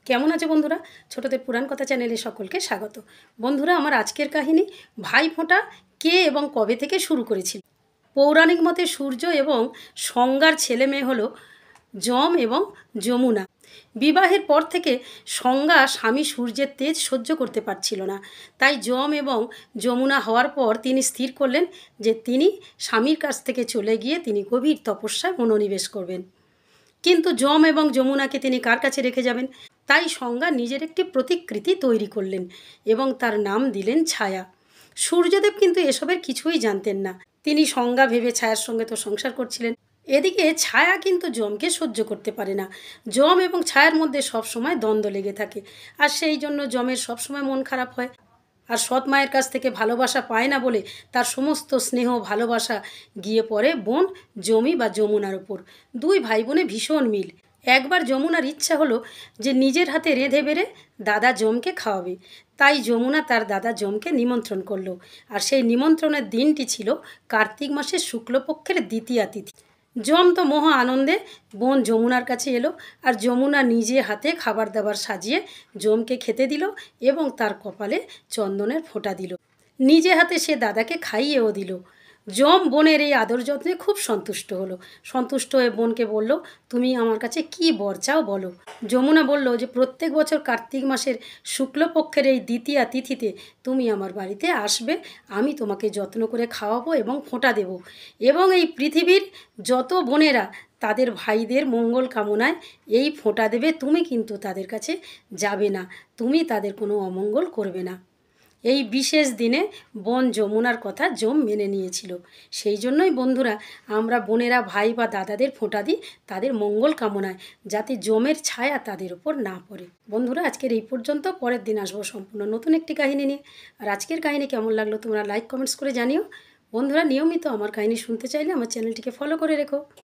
কেমন আছে বন্ধুরা? ছোটদের পুরাণ কথা চ্যানেলে সকলকে স্বাগত। বন্ধুরা, আমার আজকের কাহিনী ভাইফোঁটা কে এবং কবে থেকে শুরু করেছিল। পৌরাণিক মতে সূর্য এবং সংজ্ঞার ছেলে মেয়ে হলো যম এবং যমুনা। বিবাহের পর থেকে সংজ্ঞা স্বামী সূর্যের তেজ সহ্য করতে পারছিল না। তাই যম এবং যমুনা হওয়ার পর তিনি স্থির করলেন যে তিনি স্বামীর কাছ থেকে চলে গিয়ে তিনি গভীর তপস্যায় মনোনিবেশ করবেন। কিন্তু যম এবং যমুনাকে তিনি কার কাছে রেখে যাবেন? তাই সংজ্ঞা নিজের একটি প্রতিকৃতি তৈরি করলেন এবং তার নাম দিলেন ছায়া। সূর্যদেব কিন্তু এসবের কিছুই জানতেন না। তিনি সংজ্ঞা ভেবে ছায়ার সঙ্গে তো সংসার করছিলেন। এদিকে ছায়া কিন্তু যমকে সহ্য করতে পারে না। যম এবং ছায়ার মধ্যে সবসময় দ্বন্দ্ব লেগে থাকে, আর সেই জন্য যমের সবসময় মন খারাপ হয়। আর সৎ মায়ের কাছ থেকে ভালোবাসা পায় না বলে তার সমস্ত স্নেহ ভালোবাসা গিয়ে পড়ে বোন জমি বা যমুনার ওপর। দুই ভাই বোনে ভীষণ মিল। একবার যমুনার ইচ্ছা হলো যে নিজের হাতে রেঁধে বেড়ে দাদা যমকে খাওয়াবে। তাই যমুনা তার দাদা যমকে নিমন্ত্রণ করলো। আর সেই নিমন্ত্রণের দিনটি ছিল কার্তিক মাসের শুক্লপক্ষের দ্বিতীয়া তিথি। যম তো মহা আনন্দে বোন যমুনার কাছে এলো, আর যমুনা নিজে হাতে খাবার দাবার সাজিয়ে যমকে খেতে দিল এবং তার কপালে চন্দনের ফোঁটা দিল। নিজে হাতে সে দাদাকে খাইয়েও দিল। যম বোনের এই আদর যত্নে খুব সন্তুষ্ট হলো। সন্তুষ্ট হয়ে বোনকে বলল, তুমি আমার কাছে কি বর চাও বলো। যমুনা বলল যে প্রত্যেক বছর কার্তিক মাসের শুক্লপক্ষের এই দ্বিতীয়া তিথিতে তুমি আমার বাড়িতে আসবে। আমি তোমাকে যত্ন করে খাওয়াবো এবং ফোঁটা দেব, এবং এই পৃথিবীর যত বোনেরা তাদের ভাইদের মঙ্গল কামনায় এই ফোঁটা দেবে, তুমি কিন্তু তাদের কাছে যাবে না, তুমি তাদের কোনো অমঙ্গল করবে না। এই বিশেষ দিনে বোন যমুনার কথা যম মেনে নিয়েছিল। সেই জন্যই বন্ধুরা, আমরা বোনেরা ভাই বা দাদাদের ফোঁটা দিই তাদের মঙ্গল কামনায়, যাতে যমের ছায়া তাদের উপর না পড়ে। বন্ধুরা, আজকের এই পর্যন্ত। পরের দিন আসবো সম্পূর্ণ নতুন একটি কাহিনী নিয়ে। আর আজকের কাহিনী কেমন লাগলো তোমরা লাইক কমেন্টস করে জানিও। বন্ধুরা, নিয়মিত আমার কাহিনী শুনতে চাইলে আমার চ্যানেলটিকে ফলো করে রেখো।